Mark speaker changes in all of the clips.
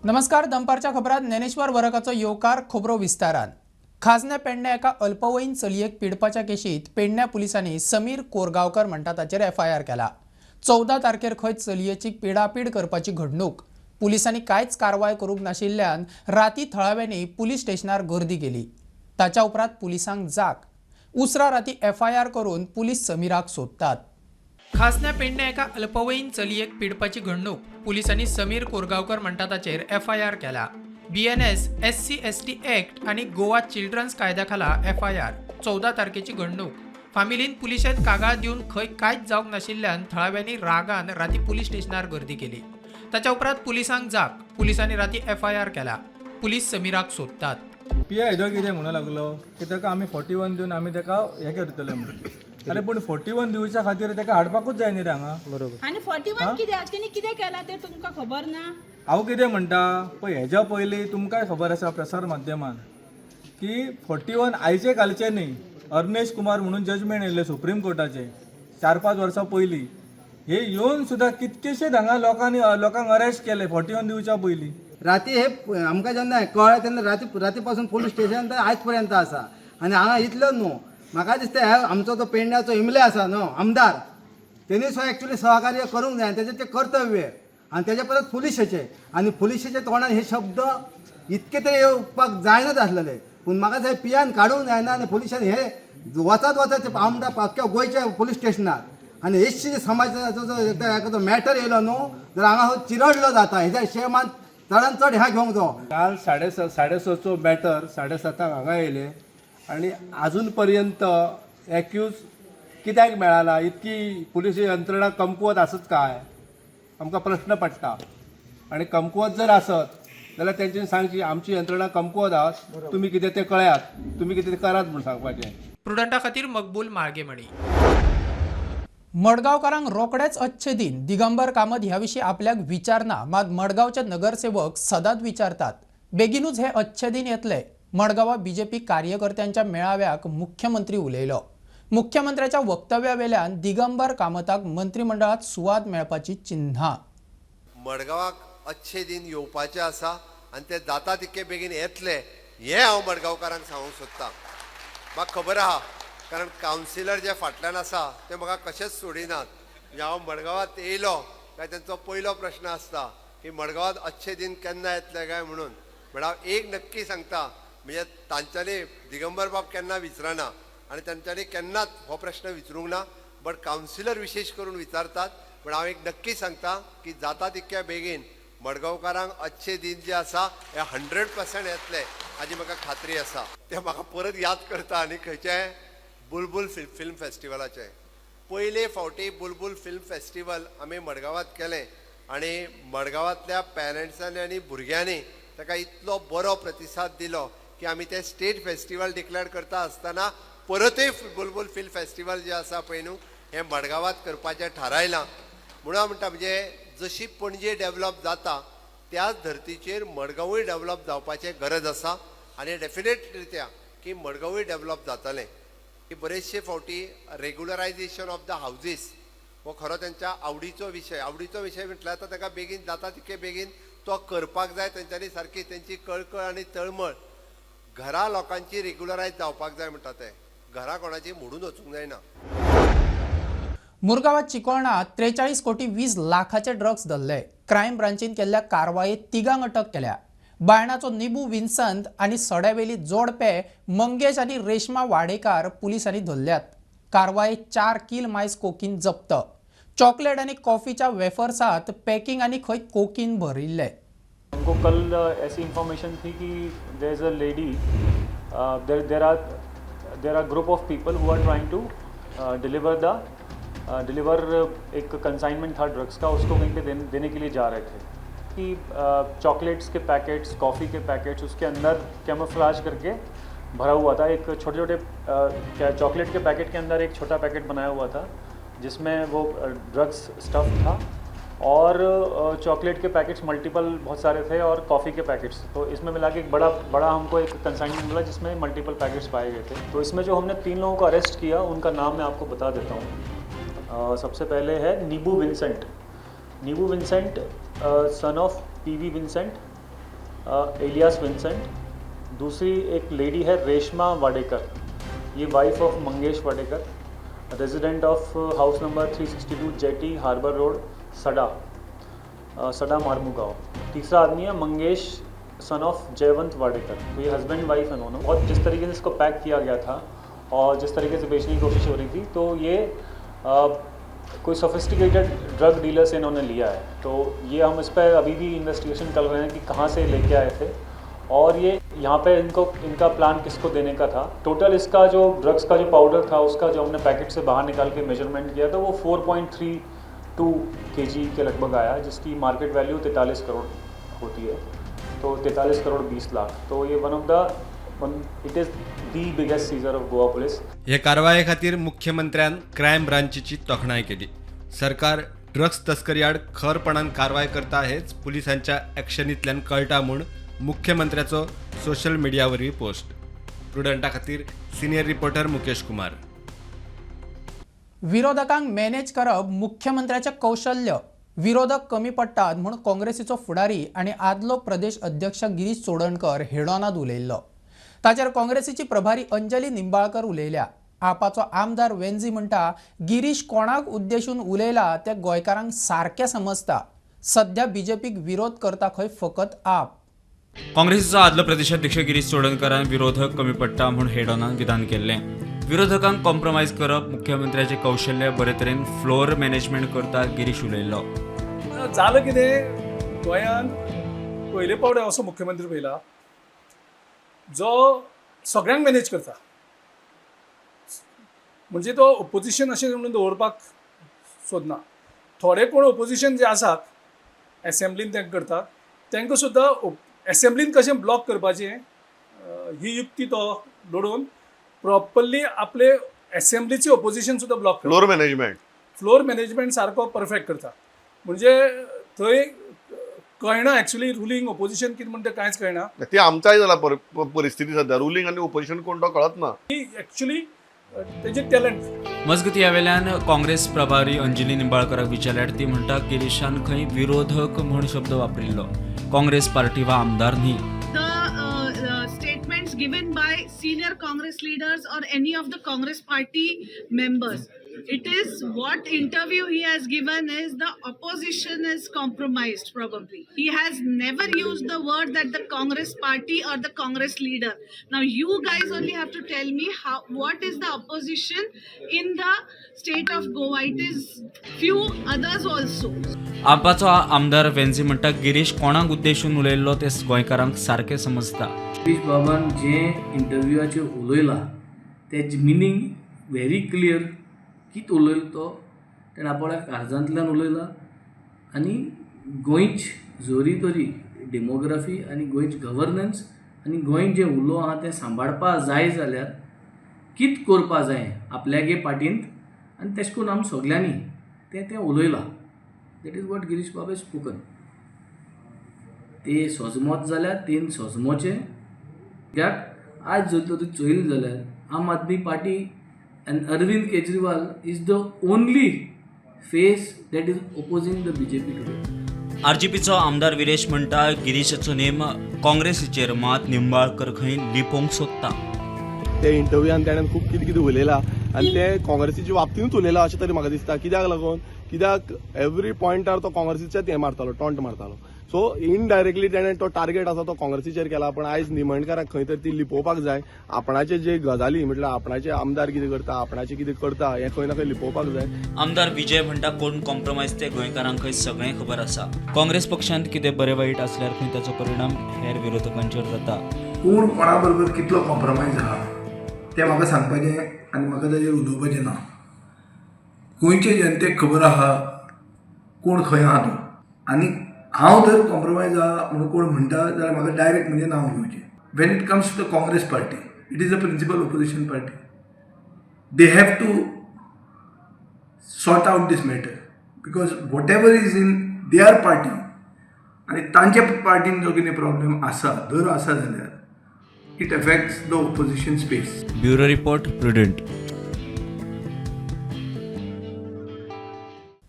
Speaker 1: नमस्कार. दंपारच्या खबरात ज्ञानेश्वर वरकाचो येवकार खबरो विस्तारान. खाजने पेडण्या एका अल्पवयीन चलयेक पिडपाच्या केशीत पेडण्या पुलिसांनी समीर कोरगांवकर म्हणटा ताचेर एफआयआर केला. 14 तारखेर खंय चलयेची पिडापीड करपाची घडणूक. पुलिसांनी कांयच कारवाय करूंक नाशिल्ल्यान राती थळाव्यांनी पुलीस स्टेशनार गर्दी केली. ताच्या उपरांत पुलिसांक जाग. उसरा राती एफआयआर करून पुलीस समीराक सोदतात. खासन्या पेडण्या एका अल्पवयीन चलयेक पिडपाची घडणूक. पुलिसांनी समीर कोरगांवकर म्हणटा ताचेर एफआयआर केला. BNS, SC/ST ऍक्ट आणि गोवा चिल्ड्रन्स कायद्या खाला एफआयआर. 14 तारखेची घडणूक. फामिलीन पुलिशेंत कागाळ दिवन खंय कांयच जावंक नाशिल्ल्यान थळाव्यांनी रागान राती पुलीस स्टेशनार गर्दी केली. ताच्या उपरांत पुलिसांक जाग. पुलिसांनी राती एफआयआर केला. पुलीस समीराक सोदतात.
Speaker 2: पिया हेजो कितें म्हणूं लागलो की ताका आमी 41 दिवन आमी ताका हें करतले म्हणून. अरे पूण 41 दिवच्या खातीर ताका हाडपाकूच जाय न्ही रे हांगा. बरोबर.
Speaker 3: आनी 41 कित्याक तेणी कितें केलां तें तुमकां खबर ना?
Speaker 2: हांव कितें म्हणटा पळय हेज्या पयलीं तुमकांय खबर आसा प्रसार माध्यमान की 41 आयचे घालचे न्ही. अर्नेश कुमार म्हणून जजमेंट येयल्ले सुप्रीम कोर्टाचे 4-5 वर्सां पयलीं. हे येवन सुद्दां कितकेशेच हांगा लोकांक अरेस्ट केले 41 दिवच्या पयलीं.
Speaker 4: राती हे आमकां जेन्ना कळ्ळें तेन्ना राती पासून पोलीस स्टेशन तर आयज पर्यंत आसा. आनी हांगा इतलो न्हू म्हाका दिसता हे आमचो तो पेडण्याचो इमले आसा न्हू आमदार तेणी सुद्दां एक्चुली सहकार्य करूंक जाय. तेजें तें कर्तव्य आनी तेजे परत पुलिशेचे आनी पुलिशेच्या तोंडान हे शब्द इतके तरी येवपाक जायनाच आसलेले. पूण म्हाका जाय पियान काडूंक जायना आनी पुलिशान हे वचत आमदार अख्ख्या गोंयच्या पुलीस स्टेशनार आनी एससी समाजाचो जो मॅटर येयलो न्हू जाल्यार हांगा हो चिरडलो जाता. हेज्या शेमान चडान चड ह्या घेवंक जाय.
Speaker 5: काल 6:30 मॅटर 7:30 हांगा येयले आणि अजून पर्यंत एक्यूज कित्याक मेळना. इतकी पुलीस यंत्रणा कमकुवत आसत काय आमकां प्रश्न पडटा. आणि कमकुवत जर आसत जाल्यार तेंच्यांनी सांगची आमची यंत्रणा कमकुवत आहात, तुम्ही कितें तें कळयात, तुम्ही कितें तें करात म्हणून सांगपाचें.
Speaker 1: प्रुडंटा खातीर मकबूल माळगेमणी. मडगांवकारांक रोखडेच अच्छे दिन. दिगंबर कामत ह्या विशीं आपल्याक विचारना, मात मडगांवचे नगरसेवक सदांच विचारतात. बेगीनूच हे अच्छे दिन येतले. मडगांवां BJP कार्यकर्त्यांच्या मेळाव्याक मुख्यमंत्री उलयलो. मुख्यमंत्र्याच्या वक्तव्या वेल्यान दिगंबर कामताक मंत्रिमंडळात सुवात मेळपाची चिन्हां.
Speaker 6: मडगांवाक अच्छे दिन येवपाचे आसा आनी ते जाता तितके बेगीन येतले हें हांव मडगांवकारांक सांगूंक सोदतां. म्हाका खबर आहा कारण कावन्सिलर जे फाटल्यान आसा ते म्हाका कशेंच सोडिनात. म्हणजे हांव मडगांवांत येयलो काय तांचो पयलो प्रश्न आसता की मडगांवांत अच्छे दिन केन्ना येतले काय म्हणून. म्हण हांव एक नक्की सांगता म्हणजे तांच्यांनी दिगंबर बाब केन्ना विचारना आनी तांच्यांनी केन्नाच हो प्रश्न विचारूंक ना. बट कावन्सिलर विशेश करून विचारतात. पण हांव एक नक्की सांगता की जाता तितक्या बेगीन मडगांवकारांक अच्छे दिन जे आसा हे 100% येतले हाची म्हाका खात्री आसा. ते म्हाका परत याद करता आनी खंयचे बुलबुल फिल्म फेस्टिवलाचे पयले फावटी बुलबुल फिल्म फेस्टिवल आमी मडगांवांत केलें आनी मडगांवांतल्या पॅरंट्सांनी आनी भुरग्यांनी ताका इतलो बरो प्रतिसाद दिलो की आमी ते स्टेट फेस्टिवल डिक्लेअर करता आसतना परतूय बुलबुल फिल्म फेस्टिवल जे आसा पळय न्हू हें मडगांवांत करपाचें थारायलां. म्हणून म्हणटा म्हणजे जशी पणजे डेव्हलप जाता त्याच धर्तीचेर मडगांवूय डेव्हलप जावपाचें गरज आसा आनी डेफिनेटरित्या की मडगांवूय डेव्हलप जातलें. की बरेचशे फावटी रेग्युलरायझेशन ऑफ द हावजीस हो खरो तेंच्या आवडीचो विशय म्हटल्यार आतां ताका बेगीन जाता तितके बेगीन तो करपाक जाय. तेंच्यांनी सारकी तेंची कळकळ आनी तळमळ घरां लोकांची रेग्युलरायज जावपाक जाय म्हणटा ते. घरां कोणाची मोडून वचूंक जायना.
Speaker 1: मुरगांवां चिकोळणात 43 कोटी 20 लाखाचे ड्रग्स धरले. क्रायम ब्रांचीन केल्ल्या कारवायेत तिगांक अटक केल्या. बायणाचो निबू विन्संत आनी सड्यावेली जोडपे मंगेश आनी रेशमा वाडेकार पुलिसांनी धरल्यात. कारवायेत 4 किल मायस कोकीन जप्त. चॉकलेट आनी कॉफीच्या वेफर्सात पॅकिंग आनी खंय कोकीन भरिल्ले.
Speaker 7: हमको कल ऐसी इंफॉर्मेशन थी कि there is a lady there are group of people who are trying to deliver एक कंसाइनमेंट था ड्रग्स का, उसको कहीं पे देने के लिए जा रहे थे कि चॉकलेट्स के पैकेट्स, कॉफ़ी के पैकेट्स उसके अंदर कैमोफ्लेज करके भरा हुआ था. एक छोटे छोटे चॉकलेट के पैकेट के अंदर एक छोटा पैकेट बनाया हुआ था जिसमें वो ड्रग्स स्टफ था और चॉकलेट के पैकेट्स मल्टीपल बहुत सारे थे और कॉफ़ी के पैकेट्स. तो इसमें मिला के एक बड़ा हमको एक कंसाइनमेंट मिला जिसमें मल्टीपल पैकेट्स पाए गए थे. तो इसमें जो हमने 3 लोगों को अरेस्ट किया उनका नाम मैं आपको बता देता हूँ. सबसे पहले है Nibu Vincent son of PV Vincent alias Vincent, दूसरी एक लेडी है रेशमा वाडेकर, ये wife of Mangesh Wadekar, resident of house number 362 jetty harbour road Sada Mormugao. तीसरा आदमी है मंगेश सन ऑफ जयवंत वाडेकर, तो ये हस्बैंड वाइफ है दोनों। और जिस तरीके से इसको पैक किया गया था और जिस तरीके से बेचने की कोशिश हो रही थी, तो ये कोई सोफिस्टिकेटेड ड्रग डीलर से इन्होंने लिया है। तो ये हम इस पर अभी भी इन्वेस्टिगेशन कर रहे हैं कि कहाँ से लेके आए थे और ये यहाँ पे इनका प्लान किसको देने का था। टोटल इसका जो ड्रग्स का जो पाउडर था उसका जो हमने पैकेट से बाहर निकाल के मेजरमेंट किया था वो 4.32 kg के लगभग आया, जिसकी मार्केट वैल्यू 43 करोड़ होती है। तो 43 करोड़ 20 लाख, तो ये it is the biggest Caesar of Goa police.
Speaker 8: हे कारवाये खातीर मुख्यमंत्र्यान क्रायम ब्रांचीची तोखणाय केली। सरकार ड्रग्स तस्करी आड खरपणान कारवाय करता हेच पुलिसांच्या ॲक्शनींतल्यान कळटा म्हूण मुख्यमंत्र्याचो सोशल मिडियावरवी पोस्ट। प्रुडंटा खातीर सिनियर रिपोर्टर मुकेश कुमार।
Speaker 1: विरोधकांक मॅनेज करप मुख्यमंत्र्याचे कौशल्य, विरोधक कमी पडटात म्हूण काँग्रेसीचो फुडारी आनी आदलो प्रदेश अध्यक्ष गिरीश चोडणकर हेडॉनात उलयल्लो। ताचेर काँग्रेसीची प्रभारी अंजली निंबाळकर उलयल्या। आपाचो आमदार वेंझी म्हणटा गिरीश कोणाक उद्देशून उलयला ते गोंयकारांक सारकें समजता। सध्या बीजेपीक विरोध करता खंय फकत आप।
Speaker 9: काँग्रेसीचो आदलो प्रदेशाध्यक्ष गिरीश चोडणकरान विरोधक कमी पडटा म्हूण हेडॉनान विधान केल्लें। विरोधकांक कॉम्प्रोमायज करप मुख्यमंत्र्याचे कौशल्य बरे तरेन फ्लोर मॅनेजमेंट करता गिरीश उलयल्लो।
Speaker 10: जालें कितें, गोंयांत पयले पावटी असो मुख्यमंत्री पयला जो सगळ्यांक मॅनेज करता। म्हणजे तो ओपोजिशन अशें म्हणून दवरपाक सोदना। थोडे कोण ओपोजिशन जे आसात एसेंब्लीन तेंकां करतात, तेंकां सुद्दां एसेंब्लीन कशें ब्लॉक करपाचें ही युक्ती तो लडोवन प्रॉपरली आपले एसेंब्लीचे ओपोजिशन सुद्दां ब्लॉक करता। फ्लोर मॅनेजमेंट सारको परफेक्ट करता। म्हणजे थंय कळना एक्चुअली रुलींग ओपोजिशन कितें म्हणटा कांयच कळना।
Speaker 11: ती आमचाय जाला परिस्थिती सध्या, रुलींग आनी ओपोजिशन कोण तो कळत ना।
Speaker 10: एक्चुअली तेजे टॅलंट।
Speaker 9: मजगती ह्या वेल्यान काँग्रेस प्रभारी अंजली निंबाळकराक विचारल्यार ती म्हणटा गिरीशान खंय विरोधक म्हूण शब्द वापरिल्लो, काँग्रेस पार्टी वा आमदार न्ही।
Speaker 3: Statements given by senior Congress leaders or any of the Congress party members. It is what interview he has given is the opposition is compromised probably. He has never used the word that the Congress party or the Congress leader. Now you guys only have to tell me what is the opposition in the state of Goa. It is few others also.
Speaker 9: आपाचो आमदार वेंझी म्हणटा गिरीश कोणाक उद्देशून उलयल्लो ते गोंयकारांक सारकें समजता।
Speaker 12: गिरीश बाबान जे इंटरव्यूआचेर उलयलां तेज मिनींग व्हेरी क्लियर कितें उलयलो तो तेणें आपल्या काळजांतल्यान उलयला आनी गोंयच जोरी तोरी डेमोग्राफी आनी गोंयच गव्हर्नन्स आनी गोंय जें उलो आहा तें सांबाळपा जाय जाल्यार कितें करपा जाय आपल्यागे पार्टींत आनी तेश कोन्न आमी सगल्यांनी तें उलयलां। दॅट इज वॉट गिरीश बाबा स्पोकन। ते सोजमोत जाल्यार तेन सोजमोचें, कित्याक आज जर तरी चोयलें जाल्यार आम आदमी party and Arvind Kejriwal is the only face that is opposing the BJP today.
Speaker 9: आरजीपीचो आमदार विरेश म्हणटा गिरीशाचो नेम काँग्रेसीचेर मात निंबाळकर खंय लिपोवंक सोदता।
Speaker 2: ते इंटरव्यूआन ताणें खूब कितें कितें उलयलां आनी ते काँग्रेसीच्या बाबतींतूच उलयलां अशें तरी म्हाका दिसता। कित्याक लागून, कित्याक एवरी पॉयंटार तो काँग्रेसीचेच हें मारतालो, टॉन्ट मारतालो। सो इनडायरेक्टली ताणें तो टार्गेट आसा तो काँग्रेसीचेर केला। पण आयज निमणकाराक खंय तरी ती लिपोवपाक जाय। आपणाचे जे गजाली म्हटल्यार आपणाचे आमदार कितें करता, आपणाचे कितें करता हें खंय ना खंय लिपोवपाक जाय।
Speaker 9: आमदार विजय म्हणटा कोण कॉम्प्रोमायज ते गोंयकारांक खंय सगळें खबर आसा। काँग्रेस पक्षांत कितें बरें वायट आसल्यार खंय ताचो परिणाम हेर विरोधकांचेर जाता।
Speaker 13: कोण कोणा बरोबर कितलो कॉम्प्रोमायज आहा तें म्हाका सांगपाचें आनी म्हाका ताचेर उलोवपाचें ना। गोंयचे जनतेक खबर आहा कोण खंय आहा तो। आनी हांव जर कॉम्प्रोमायज आहा म्हणून कोण म्हणटा जाल्यार म्हाका डायरेक्ट म्हणजे नांव घेवचें। When it comes to the Congress party, it is a principal opposition party. They have to sort out this matter because whatever is in their party आणि तांच्या पार्टीन जो कितें प्रॉब्लेम आसा जर आसा जाल्यार it affects the opposition space.
Speaker 9: Bureau report prudent.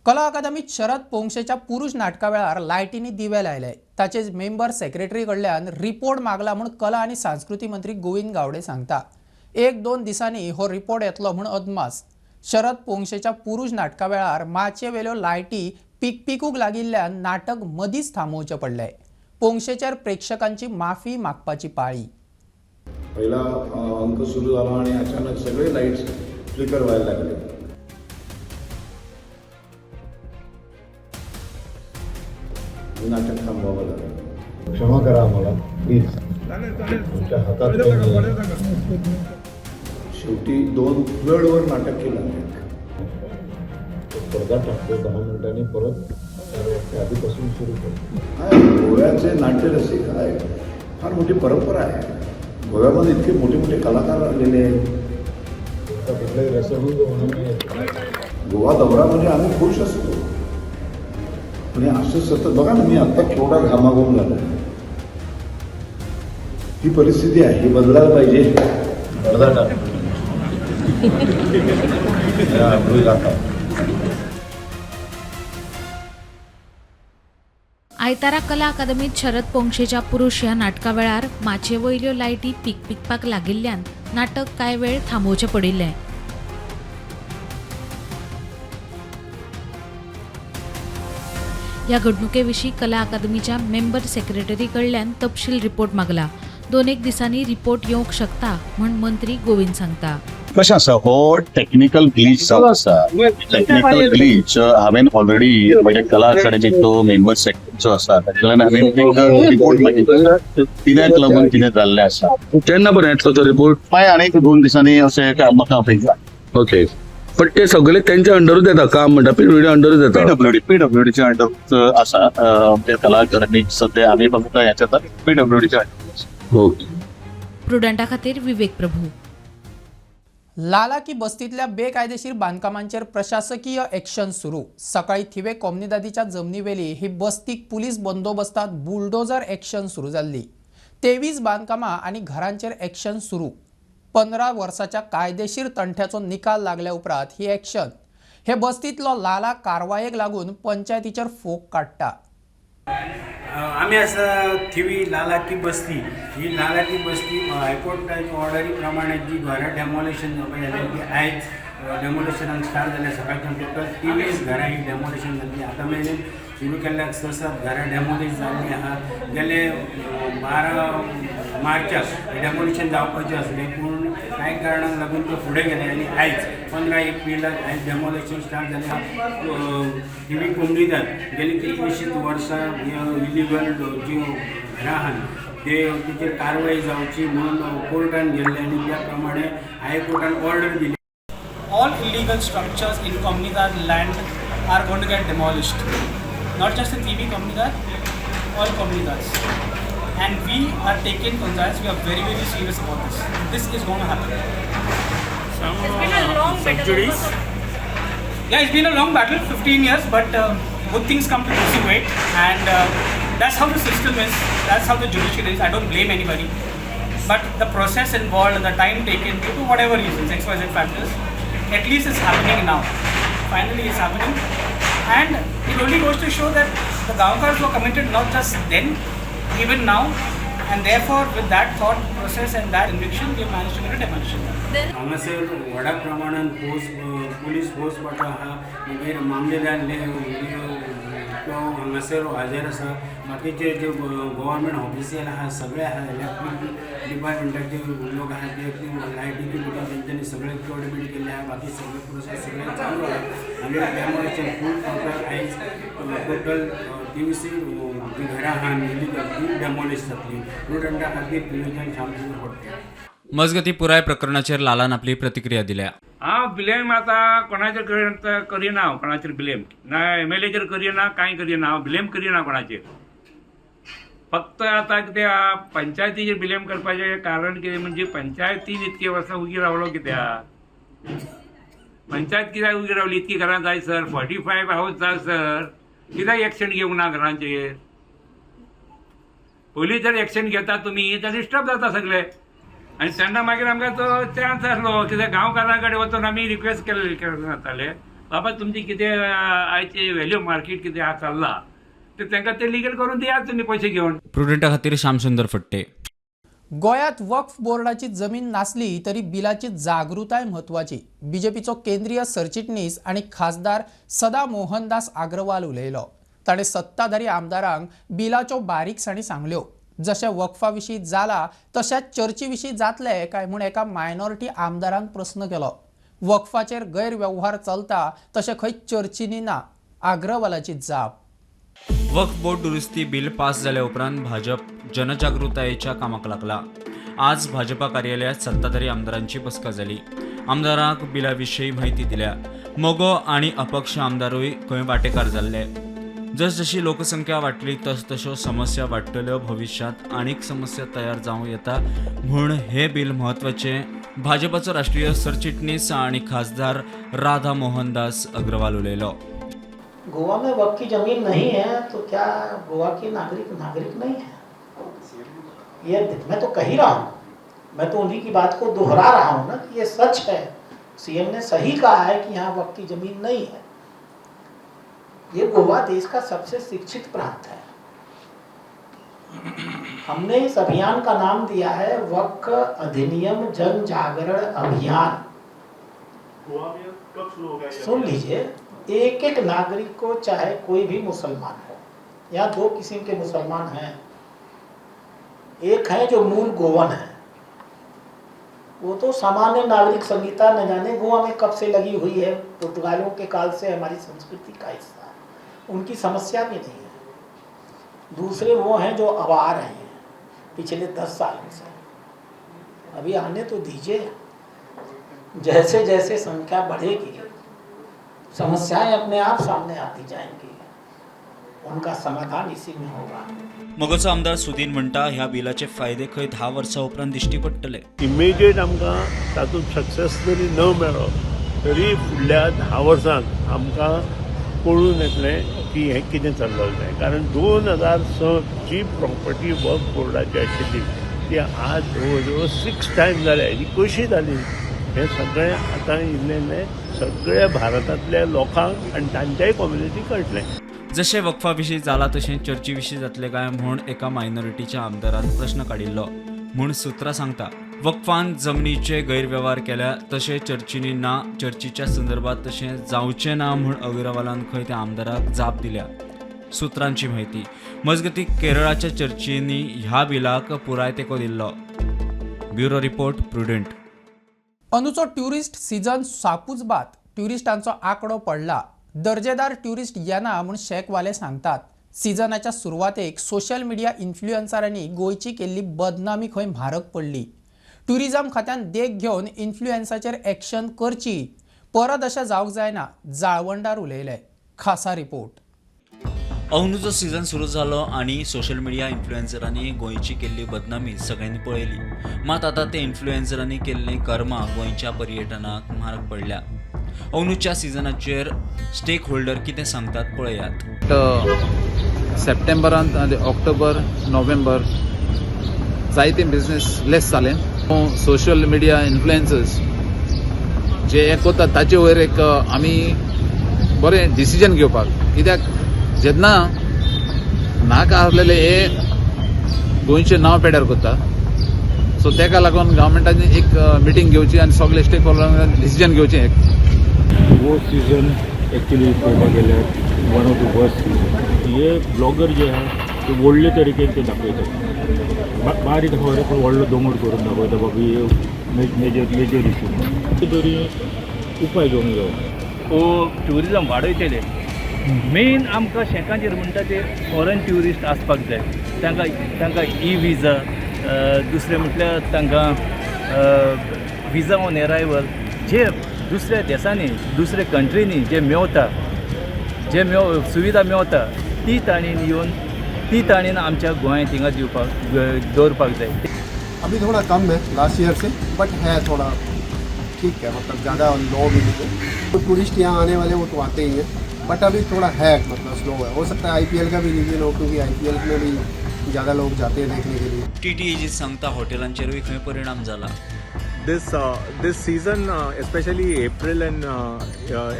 Speaker 1: कला अकादमीत शरद पोंक्षेच्या पुरुष नाटका वेळार लायटींनी दिवे लायले. ताचे मेंबर सेक्रेटरी कडल्यान रिपोर्ट मागला म्हूण कला आनी संस्कृती मंत्री गोविंद गावडे सांगता. 1-2 दिसांनी हो रिपोर्ट येतलो म्हूण अदमास. शरद पोंक्षेच्या पुरुष नाटका वेळार माचये वेल्यो लायटी पिकपिकूक लागिल्ल्यान नाटक मदींच थांबोवचें पडलें. पोंक्षेचेर प्रेक्षकांची माफी मागपाची पाळी.
Speaker 13: पहिला अंक सुरू झाला आणि अचानक सगळे लाईट्स फ्लिकर व्हायला लागले. नाटक थांबवावं लागलं. क्षमा करा आम्हाला प्लीज. तुमच्या हातात शेवटी 2 फ्लडवर नाटक केलं. पडदा टाकतो 10 मिनिटांनी परत आधीपासून सुरू करतो. गोव्याचे नाट्यरसिक आहे फार मोठी परंपरा आहे. गोव्यामध्ये इतके मोठे मोठे कलाकार आलेले आहेत. गोवा दौरा म्हणजे आम्ही खुश असतो. आणि असं सतत बघा ना, मी आत्ता केवढा घामाघूम झालो. ही परिस्थिती आहे, ही बदलायला पाहिजे. पडदा टाकतो
Speaker 14: आयतारा कला अकादमीत शरद पोंक्षेच्या पुरुष ह्या नाटका वेळार माचये वयल्यो लायटी पिकपिकपाक लागिल्ल्यान नाटक कांय वेळ थांबोवचें पडिल्लें. ह्या घडणुके विशीं कला अकादमीच्या मेंबर सेक्रेटरी कडल्यान तपशील रिपोर्ट मागला. 2-1 दिसांनी रिपोर्ट येवंक शकता म्हूण मंत्री गोविंद सांगता.
Speaker 15: कशें आसा, हो टेक्निकल ग्लिच जावन आसा. टेक्निकल ग्लिच हांवें ऑलरेडी म्हणजे कला अकादमीचो तो मेंबर सेक्रेटरी जो आसा ताका हांवें रिपोर्ट मागिल्लो. कित्याक लागून कितें जाल्लें आसा.
Speaker 5: केन्ना पर्यंत येतलो तो रिपोर्ट?
Speaker 15: मागीर आनीक 2 दिसांनी अशें म्हाका अपेक्षा.
Speaker 5: ओके, पण ते सगळे त्यांच्या अंडरूच येता काम म्हणटा, पीडब्ल्यूडी अंडरूच येता.
Speaker 15: पीडब्ल्यूडीच्या अंडर आसा. कला अकादमी सध्या आमी फक्त ह्याच्या पीडब्ल्यूडीच्या अंडर.
Speaker 5: ओके.
Speaker 14: प्रुडंटा खातीर विवेक प्रभू.
Speaker 1: लाला की बस्तीतल्या बेकायदेशीर बांदकामांचेर प्रशासकीय एक्शन सुरू. सकाळी थिवे कोमनीदादीच्या जमनीवेली ही बस्तीक पुलीस बंदोबस्तांत बुलडोजर एक्शन सुरू जाल्ली. 23 बांदकामां आनी घरांचेर एक्शन सुरू. 15 वर्साच्या कायदेशीर तंट्याचो निकाल लागल्या उपरांत ही एक्शन. हे बस्तीतलो लाला कारवायेक लागून पंचायतीचेर फोग काडटा.
Speaker 16: आम्ही असं थिवी लाला की बस्ती, ही लाला की बस्ती हायकोर्टाच्या ऑर्डरी प्रमाणे जी घरां डेमोलेशन जावपाक ती आयज डेमोलेशनाक स्टार्ट जाल्या. सकाळच्यान टोटल 23 घरां ही डेमोलेशन जाल्ली. आतां मेरेन सुरू केल्ल्याक 6-7 घरां डेमोलेश जाल्लीं आहा. गेले 12 मार्चाक डेमोलेशन जावपाचें आसलें, पूण कांय कारणाक लागून ते फुडें गेले आनी आयज 15 एप्रिलाक आयज डेमोलेशन स्टार्ट जालें. थिवी कोमनीदाद गेली कितलींशींच वर्सां इलिगल ज्यो घरां आहात तेचेर कारवाय जावची म्हणून कोर्टान गेल्ले आनी त्या प्रमाणे हायकोर्टान ऑर्डर दिली.
Speaker 17: All illegal structures in Comunidad land are going to get demolished. Not just in TV Comunidad, all Comunidades. And we are taking conscience, we are very, very serious about this. This is going to happen.
Speaker 16: It's been a long centuries.
Speaker 17: Yeah, it's been a long battle, 15 years, but good things come to easy weight. And that's how the system is, that's how the judiciary is. I don't blame anybody. But the process involved and the time taken due to whatever reasons, XYZ factors, at least it's happening now. Finally it's happening. And it only goes to show that the Gaonkars were committed not just then, even now. And therefore with that thought process and that conviction we have managed to get a demolition.
Speaker 16: हांगासर व्हडा प्रमाणात police force वाटो आहा. मागीर मामलेदार हांगासर हाजीर आसा. बाकीचे जे गव्हर्मेंट ऑफिशियल आहा सगळे आहा. इलेक्ट्रीक डिपार्टमेंटाचे लोक आहा ते लायटीचे लोक तेंच्यांनी सगळे कोऑर्डिनेट केल्ले आहा. बाकी सगळे प्रोसेस सगळे चालू आहा. आनी डेमोलेशन फूल टोटल आयज टोटल 23 जी घरां आहा इलिगल ती डेमोलिश जातली. प्रुडंटा खातीर नियोजन शांततेन पडटा.
Speaker 9: मजगती पुराय प्रकरणाचेर लालान आपली प्रतिक्रिया दिल्या.
Speaker 18: हांव ब्लेम आतां कोणाचेर करिना. हांव कोणाचेर ब्लेम ना MLAचेर करिना, कांय करिना. हांव ब्लेम करिना कोणाचेर. फक्त आतां कित्याक पंचायतीचेर ब्लेम करपाचें कारण कितें म्हणजे पंचायतीन इतके वर्सां उगी रावलो कित्याक. पंचायत कित्याक उगी रावली इतकी घरां जाय सर. 45 हाऊस जाय सर. कित्याक एक्शन घेवंक ना घरांचेर. पयलीं जर एक्शन घेता तुमी जाल्यार डिस्टर्ब जाता सगळे. आनी तेन्ना मागीर आमकां तो चान्स आसलो कित्याक गांवकारां कडेन वचून आमी रिक्वेस्ट केल्ले जाताले बाबा तुमची कितें आयचे व्हॅल्यू मार्केट कितें आसा चल्ला तर तांकां ते लिगल करून दियात तुमी पयशे घेवन.
Speaker 9: प्रुडंटा खातीर श्यामसुंदर फडते.
Speaker 1: गोंयांत वक्फ बोर्डाची जमीन नासली तरी बिलाची जागृताय म्हत्वाची. बीजेपीचो केंद्रीय सरचिटणीस आणि खासदार सदा मोहनदास अग्रवाल उलयलो. ताणें सत्ताधारी आमदारांक बिलाच्यो बारीकसाणी सांगल्यो. जशें वक्फा विशीं जाला तशाच चर्ची विशीं जातले काय म्हूण एका मायनॉरिटी आमदारान प्रस्न केलो. वक्फाचेर गैरव्यवहार चलता तशें खंय चर्चींनी ना, अग्रवालाची जाप.
Speaker 9: वक्फ बोर्ड दुरुस्ती बिल पास जाल्या उपरांत भाजप जनजागृतायेच्या कामाक लागला. आज भाजपा कार्यालयात सत्ताधारी आमदारांची बसका जाली. आमदारांक बिला विशीं म्हायती दिल्या. मोगो आनी अपक्ष आमदारूय खंय वांटेकार जाल्ले. जसजशी लोकसंख्या वाडटली तसतश्यो समस्या वाडटल्यो. भविष्यांत आनीक समस्या तयार जावं येता म्हूण हे बिल म्हत्वाचें. भाजपाचो राष्ट्रीय सरचिटणीस आनी खासदार राधा मोहनदास अग्रवाल उलयलो.
Speaker 19: गोवा में वक्फ की जमीन नहीं है तो क्या गोवा के नागरिक नहीं है? ये मैं तो कह ही रहा हूँ, मैं तो उन्हीं की बात को दोहरा रहा हूँ ना कि ये सच है. सीएम ने सही कहा है कि यहाँ वक्फ की जमीन नहीं है. ये गोवा देश का सबसे शिक्षित प्रांत है. हमने इस अभियान का नाम दिया है वक्फ अधिनियम जन जागरण अभियान. सुन लीजिए, एक एक नागरिक को, चाहे कोई भी मुसलमान हो, यहाँ दो किस्म के मुसलमान हैं. एक है जो मूल गोवन है, वो तो सामान्य नागरिक संहिता न जाने गोवा में कब से लगी हुई है, पुर्तगालियों के काल से हमारी संस्कृति का हिस्सा है, उनकी समस्या भी नहीं है. दूसरे वो हैं जो अब आ रहे हैं पिछले 10 सालों से. अभी आने तो दीजिए, जैसे जैसे संख्या बढ़ेगी समस्याएं अपने आप सामने आती जाएंगी. उनका समाधान इसी में होगा.
Speaker 9: मोगोचो आमदार सुदीन म्हणटा ह्या बिलाचे फायदे खंय 10 वर्सां उपरांत दिश्टी पडटले.
Speaker 5: इमिजिएट आमकां तातूंत सक्सेस जरी न मेळ्ळो तरी फुडल्या 10 वर्सांत आमकां कळून येतलें की हें कितें चल्लें तें. कारण 2006 जी प्रॉपर्टी वक्फ बोर्डाची आशिल्ली ती आज जवळ जवळ 6 टायम्स जाल्या. ही कशी जाली हे सगळें आतां इल्लें सगळ्या भारतांतल्या लोकांक आनी तांच्याय कम्युनिटीक कळटलें.
Speaker 9: जशें वक्फा विशीं जाला तशें चर्ची विशीं जातलें काय म्हूण एका मायनॉरिटीच्या आमदारान प्रश्न काडिल्लो. म्हूण सुत्रां सांगता वक्फान जमनीचे गैरव्यवहार केल्या तशें चर्चींनी ना. चर्चीच्या संदर्भात तशें जावचें ना म्हूण अग्रवालान खंय त्या आमदाराक जाप दिल्या. सुत्रांची म्हायती मजगतीं केरळाच्या चर्चींनी ह्या बिलाक पुराय तेंको दिल्लो. Bureau report Prudent.
Speaker 1: अंदूचो ट्युरिस्ट सीझन सापूच बाद. ट्युरिस्टांचो आंकडो पडला. दर्जेदार ट्युरिस्ट येना म्हूण शेकवाले सांगतात. सिजनाच्या सुरवातेक सोशल मिडिया इन्फ्लुएन्सरांनी गोंयची केल्ली बदनामी खंय म्हारग पडली. ट्युरिजम खात्यान देख घेवन इन्फ्लुएन्साचेर एक्शन करची. परत अशें जावंक जायना, जाळवंडार उलयले. खासा रिपोर्ट.
Speaker 9: अंदूचो सीझन सुरू जालो आनी सोशल मिडिया इन्फ्लुएन्सरांनी गोंयची केल्ली बदनामी सगळ्यांनी पळयली. मात आतां ते इन्फ्लुएन्सरांनी केल्लीं कर्मां गोंयच्या पर्यटनाक म्हारग पडल्या. अंदूच्या सिजनाचेर स्टेक होल्डर कितें सांगतात पळयात.
Speaker 20: सप्टेंबरांत आनी ऑक्टोबर नोव्हेंबर जायते बिझनेस लेस जालें. सोशल मिडिया इन्फ्लुएन्सर्स जे हें करतात ताचे वयर एक आमी बरें डिसिजन घेवपाक. कित्याक जेन्ना नाका आसलेले हे गोंयचें नांव पेड्यार करता सो तेका लागून गव्हर्मेंटान एक मिटींग घेवची आनी सगळे स्टेक होल्डरांनी डिसिजन घेवचें.
Speaker 21: वो सीजन एक्चुअली पळोवपाक गेल्यार one of the worst season. हे ब्लॉगर जे आहा ते व्हडले तरीकेन ते दाखयतात. बारीक खबर पूण व्हडलो दोंगोड करून दाखयता बाबा हे मेजर इश्यू. तरी उपाय घेवंक जाय.
Speaker 22: ट्युरिजम वाडयतले. मेन आमकां शेकांचेर म्हणटा ते फॉरेन ट्युरिस्ट आसपाक जाय. तांकां ई विजा, दुसरें म्हटल्यार तांकां विजा ऑन अरायवल जे दुसऱ्या देशांनी दुसऱ्या कंट्रीनी जे मेवता जे सुविधा मेवता ती ताणीन येवन ती ताणीन आमच्या गोंयांत थिंगा दवरपाक जाय.
Speaker 23: अभी थोड़ा कम है लास्ट ईयर से, बट है थोड़ा ठीक है, मतलब ज़्यादा लो भी नहीं है. तो टूरिस्ट यहाँ आने वाले वो तो आते ही हैं, बट अभी थोड़ा है मतलब स्लो है. हो सकता है IPL का भी रीजन हो, क्योंकि IPL में भी ज़्यादा लोग जाते हैं देखने के लिए.
Speaker 9: TTAG सांगता हॉटेलांचेरूय खंय परिणाम जाला.
Speaker 2: This season, especially April and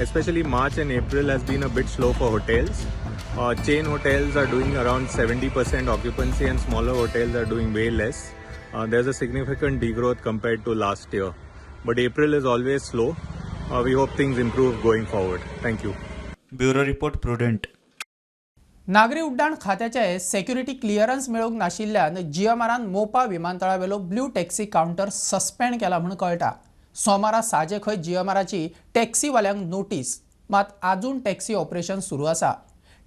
Speaker 2: especially March and April, has been a bit slow for hotels. Chain hotels are doing around 70% occupancy, and smaller hotels are doing way less. There's a significant degrowth compared to last year, but April is always slow. We hope things improve going forward. Thank you.
Speaker 9: Bureau report prudent.
Speaker 1: नागरी उड्डाण खात्याचे security clearance मेळूंक नाशिल्ल्यान जीएमआरान मोपा विमानतळावेलो blue taxi counter suspend केला म्हणून कळटा. सोमारा साजे खंय जीएमआराची टॅक्सीवाल्यांक नोटीस, मात आजून टॅक्सी ऑपरेशन सुरू आसा.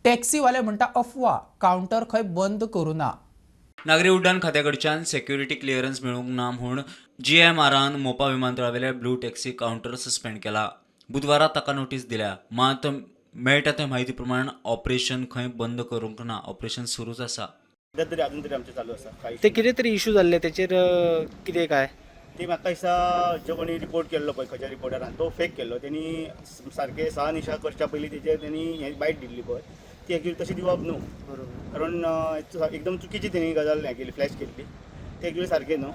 Speaker 1: टॅक्सीवाले म्हणटा अफवा, काउंटर खंय बंद करूं ना.
Speaker 9: नागरी उड्डाण खात्याकडच्यान सेक्युरिटी क्लिअरन्स मेळूंक ना म्हूण जीएमआरान मोपा विमानतळावेले ब्ल्यू टॅक्सी काउंटर सस्पेंड केला. बुधवारा ताका नोटीस दिल्या, मात मेळटा त्या म्हायती प्रमाण ऑपरेशन खंय बंद करूंक ना, ऑपरेशन सुरूच आसा.
Speaker 16: तरी अजून तरी आमचे चालू आसा.
Speaker 4: ते कितें तरी इशू जाल्ले तेचेर कितें काय
Speaker 16: ते म्हाका दिसता जो कोणी रिपोर्ट केल्लो पळय खंयच्या रिपोर्टरान तो फेक केल्लो. त्यांनी सारके सहा निशा करच्या पयलीं तेचेर त्यांनी हे बायट दिल्ली पळय ती एक्चुअली तशी दिवप न्हू. कारण एकदम चुकीची तेणी गजाल हें केली, फ्लॅश केल्ली. ते एक्चुअली सारकें न्हू.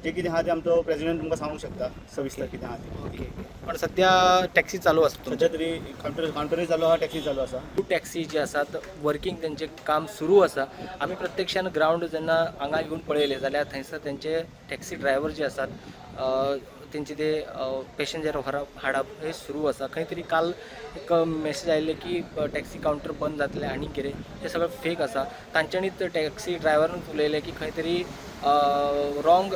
Speaker 16: जे कितें आहा ते आमचो प्रेसिडेंट तुमकां सांगूंक शकता सविस्तर कितें आहा ते.
Speaker 4: ओके. पण सध्या टॅक्सी चालू आसा
Speaker 16: सध्या तरी काउंटरूय चालू आहा, टॅक्सी चालू आसा.
Speaker 4: ब्लू टॅक्सी जे आसात वर्किंग त्यांचे काम सुरू आसा. आमी प्रत्यक्षान ग्राउंड जेन्ना हांगा येवन पळयले जाल्यार थंयसर तेंचे टॅक्सी ड्रायव्हर जे आसात तेंचे ते पॅसेंजर हाडप हे सुरू आसा. खंय तरी काल एक मॅसेज आयिल्ले की टॅक्सी काउंटर बंद जातले आनी कितें, हे सगळें फेक आसा. तांच्यांनीच टॅक्सी ड्रायव्हरान उलयलें की खंय तरी रॉंग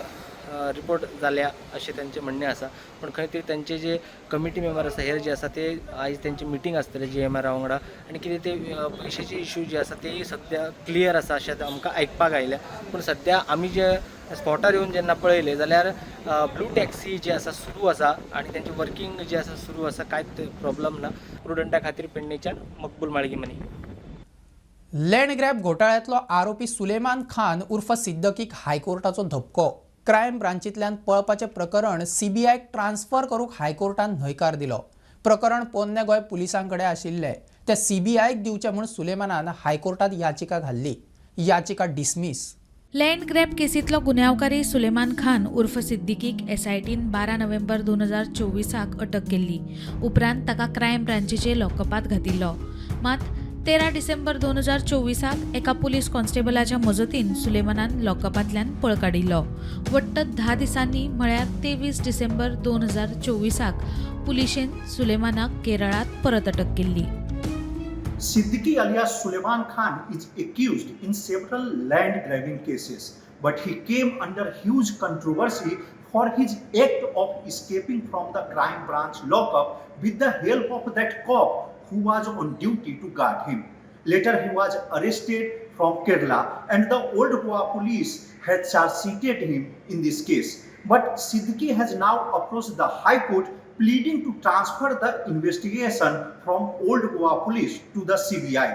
Speaker 4: रिपोर्ट जाल्या अशें तेंचें म्हणणें आसा. पण खंय तरी तेंचे जे कमिटी मेंबर आसा हेर जे आसा ते आयज तेंची मिटींग आसतले जीएमआरा वांगडा आनी कितें ते पयशाचे इशू जे आसा ते सद्या क्लियर आसा अशें आमकां आयकपाक आयल्या. पूण सद्या आमी जे स्पॉटार येवन जेन्ना पळयले जाल्यार ब्लू टॅक्सी जे आसा सुरू आसा आनी तेंचे वर्किंग जे आसा सुरू आसा, कांयच प्रॉब्लम ना. प्रुडंटा खातीर पेडणेच्यान मकबूल माळगी मनी.
Speaker 1: लँड ग्रॅब घोटाळ्यांतलो आरोपी सुलेमान खान उर्फ सिद्दकीक हायकोर्टाचो धपको. क्रायम ब्रांचींतल्यान पळपाचें प्रकरण सीबीआयक ट्रान्स्फर करूंक हायकोर्टान न्हयकार दिलो. प्रकरण पोन्ने गोंय पुलिसां कडेन आशिल्लें तें सीबीआयक दिवचें म्हूण सुलेमानान हायकोर्टात याचिका घाल्ली. याचिका डिसमीस.
Speaker 14: लँड ग्रॅब केसींतलो गुन्यांवकारी सुलेमान खान उर्फ सिद्दीकीक एसआयटीन 12 नोव्हेंबर 2024 अटक केल्ली. उपरांत ताका क्रायम ब्रांचीचे लॉकअपात घातिल्लो. मात 13 डिसेंबर 2024 एका पुलीस कॉन्स्टेबलाच्या मजतीन सुलेमानान लॉकअपांतल्यान पळ काडिल्लो. वट्ट 10 दिसांनी म्हळ्यार 23 डिसेंबर 2024 पुलिशेन सुलेमानाक केरळात परत अटक केल्ली.
Speaker 6: Siddiqui alias Suleiman Khan is accused in several land grabbing cases, but he came under huge controversy for his act of escaping from the crime branch lockup with the help of that cop who was on duty to guard him. Later he was arrested from Kerala and the Old Goa police had charge-sheeted him in this case. But Siddiqui has now approached the High Court pleading to transfer the investigation from Old Goa police to the CBI.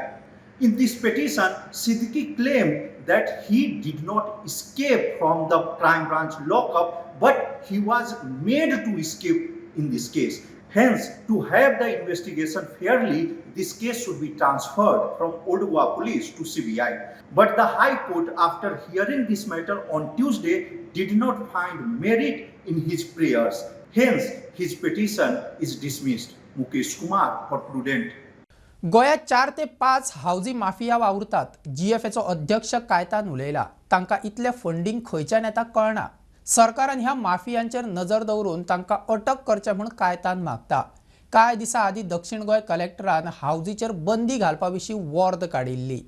Speaker 6: In this petition, Siddiqui claimed that he did not escape from the crime branch lockup, but he was made to escape in this case. Hence, to have the investigation fairly, this case should be transferred from Old Goa police to CBI. But the High Court, after hearing this matter on Tuesday, did not find merit in his prayers. Hence, his petition is dismissed. Mukesh Kumar for Prudent.
Speaker 1: गोंयांत 4 ते 5 हावजी mafia वावुरतात. जीएफएचो अध्यक्ष कायतान उलयला. तांकां इतलें funding खंयच्यान येता कळना. सरकारान ह्या माफियांचेर नजर दवरून तांकां अटक करचें म्हूण कायतान मागता. कांय दिसा आदीं दक्षिण गोंय कलेक्टरान हावजीचेर बंदी घालपा विशीं वॉर्ड काडिल्ली.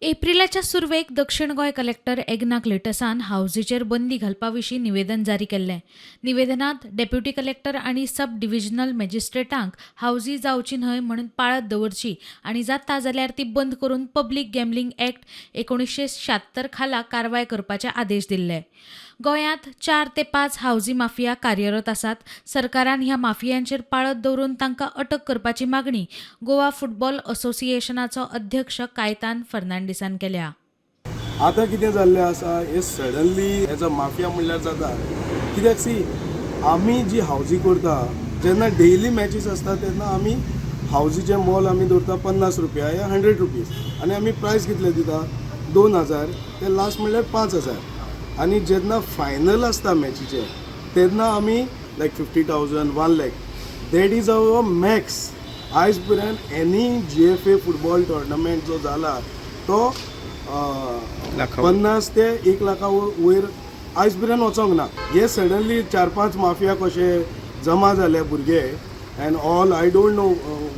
Speaker 14: एप्रिलाच्या सुरवेक दक्षिण गोंय कलेक्टर एग्नाक लेटसान हावजीचेर बंदी घालपा विशीं निवेदन जारी केल्लें. निवेदनांत डेप्युटी कलेक्टर आनी सब डिव्हिजनल मॅजिस्ट्रेटांक हावजी जावची न्हय म्हणून पाळत दवरची आनी जाता जाल्यार ती बंद करून पब्लीक गॅमलिंग एक्ट 1976 खाला कारवाय करपाचे आदेश दिल्ले. गोंयांत 4 ते 5 हावजी माफिया कार्यरत आसात. सरकारान ह्या माफियांचेर पाळत दवरून तांकां अटक करपाची मागणी गोवा फुटबॉल असोसिएशनाचो अध्यक्ष कायतान फर्नांडिसान केल्या.
Speaker 7: आतां कितें जाल्लें आसा हे सडनली एज अ माफिया म्हणल्यार जाता. कित्याक सी आमी जी हावजी करता जेन्ना डेली मॅचीस आसता तेन्ना आमी हावजीचें मोल आमी दवरता 50 रुपया या 100 रुपीज आनी आमी प्रायस कितले दिता 2000 ते लास्ट म्हणल्यार 5000. आनी जेन्ना फायनल आसता मॅचीचे तेन्ना आमी लायक 50,000 1 lakh that is our max. आयज पर्यंत एनी GFA फुटबॉल टोर्नामेंट जो जाला तो 50 ते 1 लाखा वयर आयज पर्यंत वचोंक ना. हे सडनली 4-5 माफिया कशे जमा जाले भुरगे and all, I don't know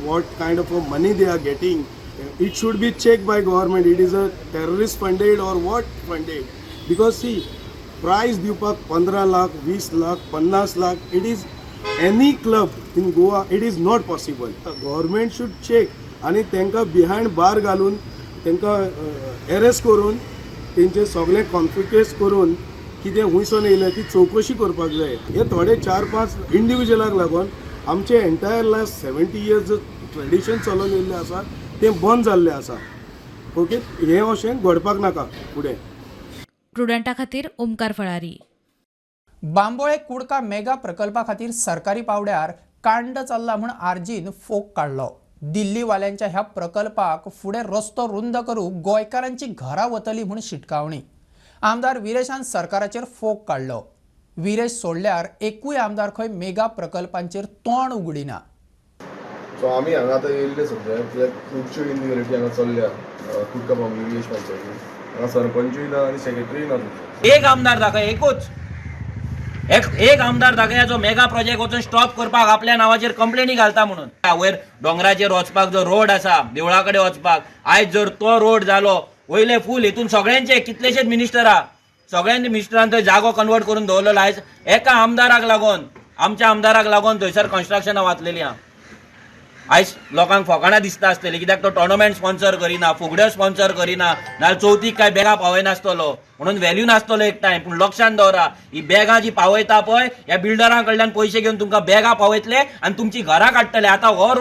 Speaker 7: what kind of money they are getting. It should be checked by government. It is a terrorist funded or what funded? Because see, prize diupak 15 lakh, 20 lakh, 50 lakh, it is any club in Goa, it is not possible. The government should check आणि त्यांका behind bar घालून त्यांका arrest करून त्यांचे सगळे कॉन्फिकेट करून कितें हुंयसून येयलें ती चवकशी करपाक जाय. हे थोडे 4-5 इंडिविज्युअलाक लागून आमचे एंटायर लास्ट 70 years ट्रेडिशन चलून येयल्लें आसा तें बंद जाल्लें आसा. ओके, हें अशें घडपाक नाका फुडें.
Speaker 14: प्रुडंटा खातीर ओमकार फळारी.
Speaker 1: बांबोळे कुडका मेगा प्रकल्पा खातीर सरकारी पावड्यार कांड चल्ला म्हूण आर्जीन फोग काडलो. दिल्लीवाल्यांच्या ह्या प्रकल्पाक फुडें रस्तो रुंद करूंक गोंयकारांची घरां वतली म्हूण शिटकावणी. आमदार विरेशान सरकाराचेर फोग काडलो. विरेश सोडल्यार एकूय आमदार खंय मेगा प्रकल्पांचेर तोंड उगडिना.
Speaker 8: सो आमी हांगा आतां येयल्ले सद्या कित्याक खुबश्यो इनइक्वॅलिटी हांगा चल्ल्या कुडका बांबोळे विलेज पंचायतीन. हांगा सरपंचूय ना आनी सेक्रेटरीय ना.
Speaker 10: एक आमदार दाखय, एकूच एक आमदार दाखया जो मेगा प्रोजेक्ट वचून स्टॉप करपाक आपल्या नांवाचेर कंप्लेनी घालता म्हणून. वयर दोंगराचेर वचपाक जो रोड आसा देवळा कडेन वचपाक, आयज जर तो रोड जालो वयले फूल हितून सगळ्यांचे कितलेशेच मिनिस्टर आहा, सगळ्यांनी मिनिस्टरान थंय जागो कन्वर्ट करून दवरलेलो. आयज एका आमदाराक लागून, आमच्या आमदाराक लागून थंयसर कन्स्ट्रक्शनां वाचलेलीं आहा. आयज लोकांक फकाणां दिसता आसतली कित्याक तो टोर्नामेंट स्पॉन्सर करिना, फुगड्यो स्पॉन्सर करिना, नाल्यार चवथीक काय बॅगां पावयनासतलो म्हणून व्हॅल्यू नासतलो एक टायम. पूण लक्षांत दवरा, ही बॅगां जी पावयता पळय ह्या बिल्डरां कडल्यान पयशे घेवन तुमकां बॅगां पावयतले आनी तुमची घरां काडटले. आतां हो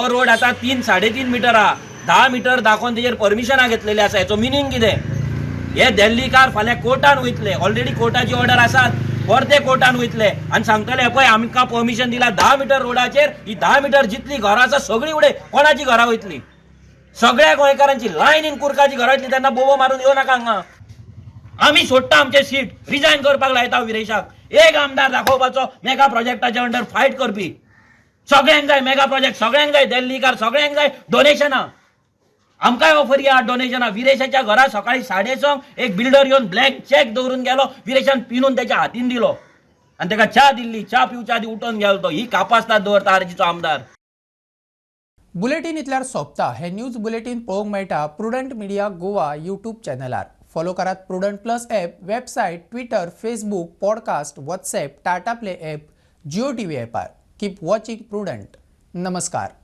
Speaker 10: रोड आतां 3-3.5 मीटर आहा. 10 मीटर दाखोवन तेजेर परमिशनां घेतलेली आसा. हेचो मिनींग कितें? हे दिल्लीकार फाल्यां कोर्टान वयतले. ऑलरेडी कोर्टाची ऑर्डर आसात, परते कोर्टान वयतले आनी सांगतले पळय आमकां परमिशन दिला 10 मीटर रोडाचेर. ही 10 मीटर जितली घरां आसा सगळीं उडे कोणाची घरां वयतली? सगळ्या गोंयकारांची लायन इन कुडकाची घरां वयतली. तेन्ना बोबो मारून येवं नाका हांगा. आमी सोडटा आमचे सीट, रिजायन करपाक लायता विरेशाक. एक आमदार दाखोवपाचो मेगा प्रोजेक्टाच्या अंडर फायट करपी. सगळ्यांक जाय मेगा प्रोजेक्ट, सगळ्यांक जाय दिल्लीकार, सगळ्यांक जाय डोनेशनां. आमकांय ऑफर या डोनेशनां. विरेशाच्या घरा सकाळी 6:30 एक बिल्डर येवन ब्लँक चॅक दवरून गेलो. विरेशान पिनून त्याच्या हातीन दिलो आनी ताका च्या दिल्ली. च्या पिवच्या आदी उठोवन गेलो तो. ही कापासतात दवरता आर्जीचो आमदार.
Speaker 1: बुलेटिन इतल्यार सोंपता. हे न्यूज बुलेटिन पळोवंक मेळटा प्रुडंट मिडिया गोवा यूट्यूब चॅनलार. फॉलो करात Prudent plus app, website, Twitter, Facebook, podcast, WhatsApp, Tata Play app, Jio TV ॲपार. Keep watching Prudent. नमस्कार.